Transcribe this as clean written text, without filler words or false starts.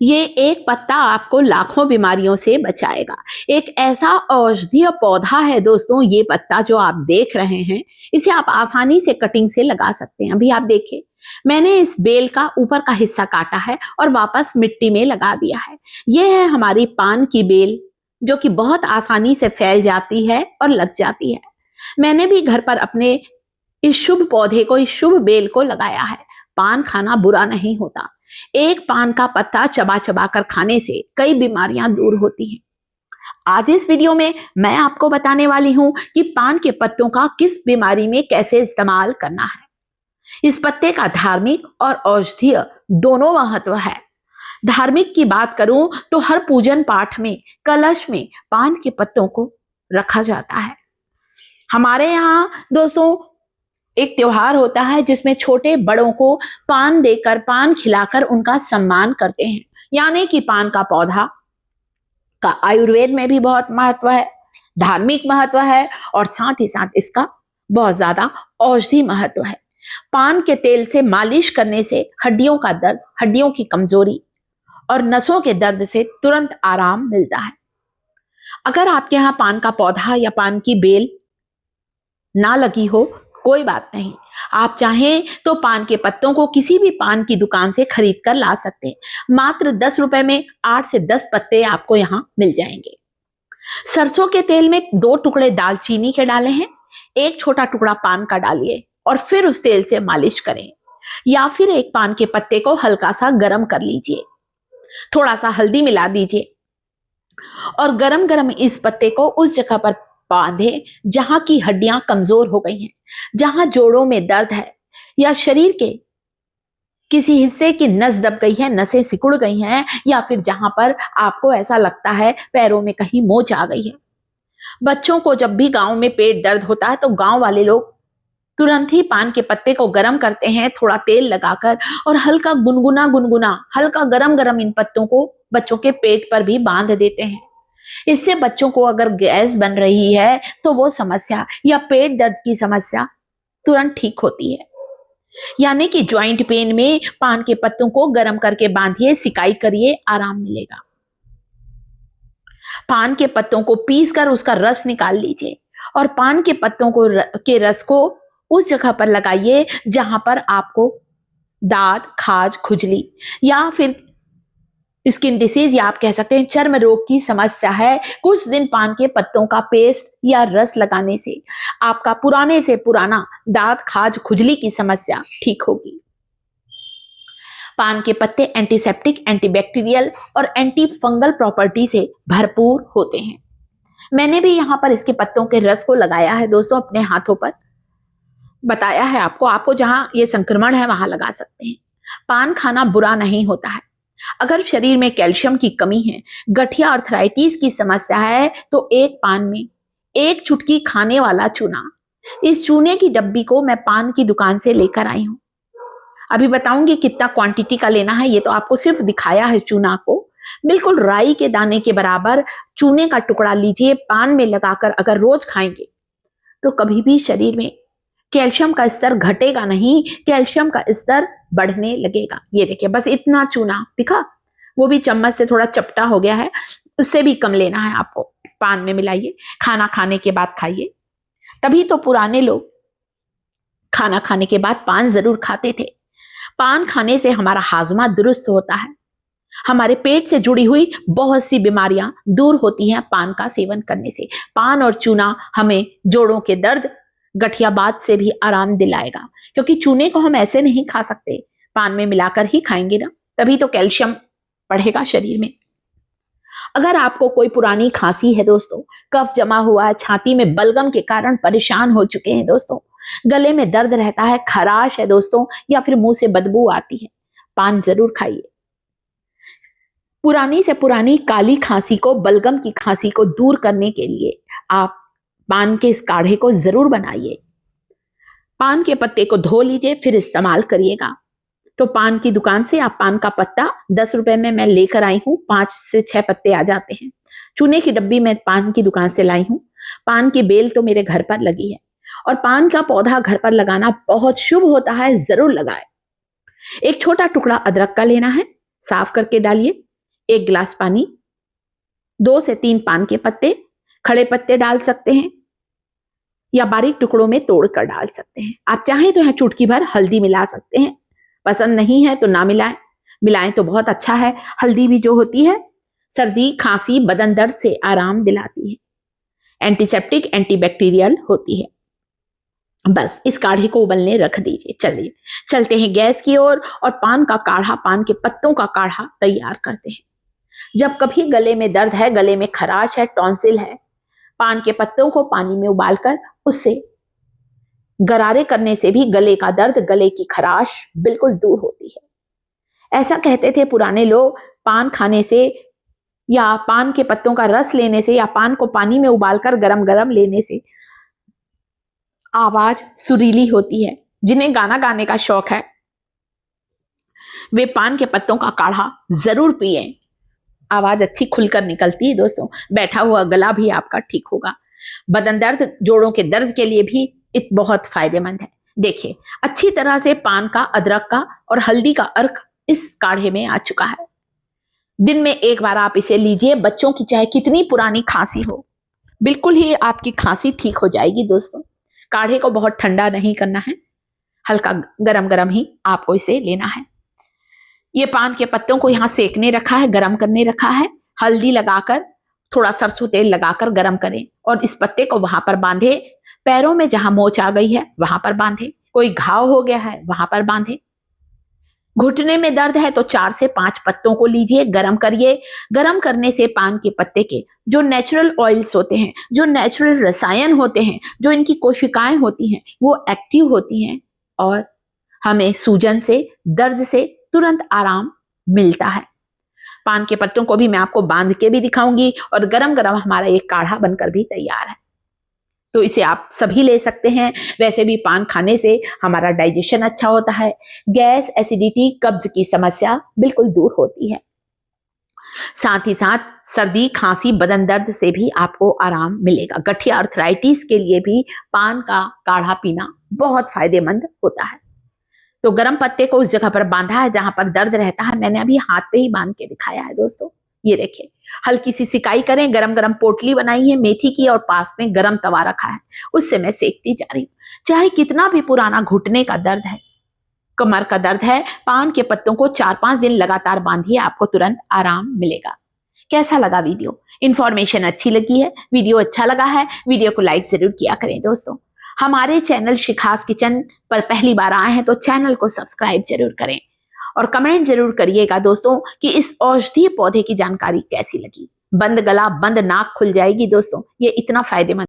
ये एक पत्ता आपको लाखों बीमारियों से बचाएगा। एक ऐसा औषधीय पौधा है दोस्तों, ये पत्ता जो आप देख रहे हैं, इसे आप आसानी से कटिंग से लगा सकते हैं। अभी आप देखिए, मैंने इस बेल का ऊपर का हिस्सा काटा है और वापस मिट्टी में लगा दिया है। ये है हमारी पान की बेल, जो कि बहुत आसानी से फैल जाती है और लग जाती है। मैंने भी घर पर अपने इस शुभ पौधे को, इस शुभ बेल को लगाया है। पान खाना बुरा नहीं होता। एक पान का पत्ता चबा चबा कर खाने से कई बीमारियां दूर होती हैं। आज इस वीडियो में मैं आपको बताने वाली हूं कि पान के पत्तों का किस बीमारी में कैसे इस्तेमाल करना है। इस पत्ते का धार्मिक और औषधीय दोनों महत्व है। धार्मिक की बात करूं तो हर पूजन पाठ में कलश में पान के पत्तों को रखा जाता है। हमारे यहाँ दोस्तों एक त्योहार होता है जिसमें छोटे बड़ों को पान देकर, पान खिलाकर उनका सम्मान करते हैं। यानी कि पान का पौधा का आयुर्वेद में भी बहुत महत्व है, धार्मिक महत्व है और साथ ही साथ इसका बहुत ज्यादा औषधि महत्व है। पान के तेल से मालिश करने से हड्डियों का दर्द, हड्डियों की कमजोरी और नसों के दर्द से तुरंत आराम मिलता है। अगर आपके यहाँ पान का पौधा या पान की बेल ना लगी हो, कोई बात नहीं, आप चाहें तो पान के पत्तों को किसी भी पान की दुकान से खरीद कर ला सकते हैं। मात्र 10 रुपए में 8 से 10 पत्ते आपको यहाँ मिल जाएंगे। सरसों के तेल में 2 टुकड़े दालचीनी के डाले हैं, 1 छोटा टुकड़ा पान का डालिए और फिर उस तेल से मालिश करें। या फिर एक पान के पत्ते को हल्का सा गर्म कर लीजिए, थोड़ा सा हल्दी मिला दीजिए और गरम गरम इस पत्ते को उस जगह पर बांधे जहां की हड्डियां कमजोर हो गई हैं, जहां जोड़ों में दर्द है या शरीर के किसी हिस्से की नस दब गई है, नसें सिकुड़ गई हैं, या फिर जहां पर आपको ऐसा लगता है पैरों में कहीं मोच आ गई है। बच्चों को जब भी गांव में पेट दर्द होता है तो गांव वाले लोग तुरंत ही पान के पत्ते को गर्म करते हैं, थोड़ा तेल लगाकर, और हल्का गुनगुना गुनगुना हल्का गरम गरम इन पत्तों को बच्चों के पेट पर भी बांध देते हैं। इससे बच्चों को अगर गैस बन रही है तो वो समस्या या पेट दर्द की समस्या तुरंत ठीक होती है। यानी कि ज्वाइंट पेन में पान के पत्तों को गर्म करके बांधिए, सिकाई करिए, आराम मिलेगा। पान के पत्तों को पीसकर उसका रस निकाल लीजिए और पान के पत्तों को के रस को उस जगह पर लगाइए जहां पर आपको दाद, खाज, खुजली या फिर स्किन डिसीज या आप कह सकते हैं चर्म रोग की समस्या है। कुछ दिन पान के पत्तों का पेस्ट या रस लगाने से आपका पुराने से पुराना दांत, खाज, खुजली की समस्या ठीक होगी। पान के पत्ते एंटीसेप्टिक, एंटीबैक्टीरियल और एंटी फंगल प्रॉपर्टी से भरपूर होते हैं। मैंने भी यहाँ पर इसके पत्तों के रस को लगाया है दोस्तों, अपने हाथों पर बताया है आपको जहां ये संक्रमण है वहां लगा सकते हैं। पान खाना बुरा नहीं होता है। अगर शरीर में कैल्शियम की कमी है, गठिया आर्थराइटिस की समस्या है, तो एक पान में 1 चुटकी खाने वाला चूना, इस चूने की डब्बी को मैं पान की दुकान से लेकर आई हूं। अभी बताऊंगी कितना क्वांटिटी का लेना है, ये तो आपको सिर्फ दिखाया है चूना को। बिल्कुल राई के दाने के बराबर चूने का टुकड़ा लीजिए, पान में लगाकर अगर रोज खाएंगे तो कभी भी शरीर में कैल्शियम का स्तर घटेगा नहीं, कैल्शियम का स्तर बढ़ने लगेगा। ये देखिए, बस इतना चूना दिखा, वो भी चम्मच से थोड़ा चपटा हो गया है, उससे भी कम लेना है आपको। पान में मिलाइए, खाना खाने के बाद खाइए। तभी तो पुराने लोग खाना खाने के बाद पान जरूर खाते थे। पान खाने से हमारा हाजमा दुरुस्त होता है, हमारे पेट से जुड़ी हुई बहुत सी बीमारियां दूर होती हैं पान का सेवन करने से। पान और चूना हमें जोड़ों के दर्द, गठियाबात से भी आराम दिलाएगा, क्योंकि चूने को हम ऐसे नहीं खा सकते, पान में मिलाकर ही खाएंगे ना, तभी तो कैल्शियम बढ़ेगा शरीर में। अगर आपको कोई पुरानी खांसी है दोस्तों, कफ जमा हुआ है, छाती में बलगम के कारण परेशान हो चुके हैं दोस्तों, गले में दर्द रहता है, खराश है दोस्तों, या फिर मुंह से बदबू आती है, पान जरूर खाइए। पुरानी से पुरानी काली खांसी को, बलगम की खांसी को दूर करने के लिए आप पान के इस काढ़े को जरूर बनाइए। पान के पत्ते को धो लीजिए, फिर इस्तेमाल करिएगा। तो पान की दुकान से आप पान का पत्ता 10 रुपए में मैं लेकर आई हूं, 5 से 6 पत्ते आ जाते हैं। चूने की डब्बी मैं पान की दुकान से लाई हूं। पान की बेल तो मेरे घर पर लगी है और पान का पौधा घर पर लगाना बहुत शुभ होता है, जरूर लगाए। एक छोटा टुकड़ा अदरक का लेना है, साफ करके डालिए, 1 गिलास पानी, 2 से 3 पान के पत्ते, खड़े पत्ते डाल सकते हैं या बारीक टुकड़ों में तोड़कर डाल सकते हैं। आप चाहें तो यहाँ चुटकी भर हल्दी मिला सकते हैं, पसंद नहीं है तो ना मिलाएं, मिलाएं तो बहुत अच्छा है। हल्दी भी जो होती है सर्दी, खांसी, बदन दर्द से आराम दिलाती है, एंटीसेप्टिक, एंटीबैक्टीरियल होती है। बस इस काढ़े को उबलने रख दीजिए। चलिए चलते हैं गैस की ओर और पान का काढ़ा, पान के पत्तों का काढ़ा तैयार करते हैं। जब कभी गले में दर्द है, गले में खराश है, टॉन्सिल है, पान के पत्तों को पानी में उबालकर उससे गरारे करने से भी गले का दर्द, गले की खराश बिल्कुल दूर होती है। ऐसा कहते थे पुराने लोग, पान खाने से या पान के पत्तों का रस लेने से या पान को पानी में उबालकर गरम गरम लेने से आवाज सुरीली होती है। जिन्हें गाना गाने का शौक है वे पान के पत्तों का काढ़ा जरूर पिएं, आवाज अच्छी खुलकर निकलती है दोस्तों। बैठा हुआ गला भी आपका ठीक होगा। बदन दर्द, जोड़ों के दर्द के लिए भी बहुत फायदेमंद है। देखिए अच्छी तरह से पान का, अदरक का और हल्दी का अर्क इस काढ़े में आ चुका है। दिन में 1 बार आप इसे लीजिए। बच्चों की चाहे कितनी पुरानी खांसी हो, बिल्कुल ही आपकी खांसी ठीक हो जाएगी दोस्तों। काढ़े को बहुत ठंडा नहीं करना है, हल्का गरम गरम ही आपको इसे लेना है। ये पान के पत्तों को यहाँ सेकने रखा है, गरम करने रखा है। हल्दी लगाकर, थोड़ा सरसों तेल लगाकर गरम करें और इस पत्ते को वहां पर बांधे। पैरों में जहां मोच आ गई है वहां पर बांधे, कोई घाव हो गया है वहां पर बांधे। घुटने में दर्द है तो 4 से 5 पत्तों को लीजिए, गरम करिए। गरम करने से पान के पत्ते के जो नेचुरल ऑयल्स होते हैं, जो नेचुरल रसायन होते हैं, जो इनकी कोशिकाएं होती हैं, वो एक्टिव होती हैं और हमें सूजन से, दर्द से तुरंत आराम मिलता है। पान के पत्तों को भी मैं आपको बांध के भी दिखाऊंगी और गरम गरम हमारा एक काढ़ा बनकर भी तैयार है। तो इसे आप सभी ले सकते हैं। वैसे भी पान खाने से हमारा डाइजेशन अच्छा होता है, गैस, एसिडिटी, कब्ज की समस्या बिल्कुल दूर होती है। साथ ही साथ सर्दी, खांसी, बदन दर्द से भी आपको आराम मिलेगा। गठिया, अर्थराइटिस के लिए भी पान का काढ़ा पीना बहुत फायदेमंद होता है। तो गरम पत्ते को उस जगह पर बांधा है जहां पर दर्द रहता है। मैंने अभी हाथ पे ही बांध के दिखाया है दोस्तों। ये देखिए, हल्की सी सिकाई करें। गरम गरम पोटली बनाई है मेथी की और पास में गरम तवा रखा है, उससे मैं सेकती जा रही हूँ। चाहे कितना भी पुराना घुटने का दर्द है, कमर का दर्द है, पान के पत्तों को 4-5 दिन लगातार बांधिए, आपको तुरंत आराम मिलेगा। कैसा लगा वीडियो? इंफॉर्मेशन अच्छी लगी है, वीडियो अच्छा लगा है, वीडियो को लाइक जरूर किया करें दोस्तों। हमारे चैनल शिखास किचन पर पहली बार आए हैं तो चैनल को सब्सक्राइब जरूर करें और कमेंट जरूर करिएगा दोस्तों कि इस औषधीय पौधे की जानकारी कैसी लगी। बंद गला, बंद नाक खुल जाएगी दोस्तों, ये इतना फायदेमंद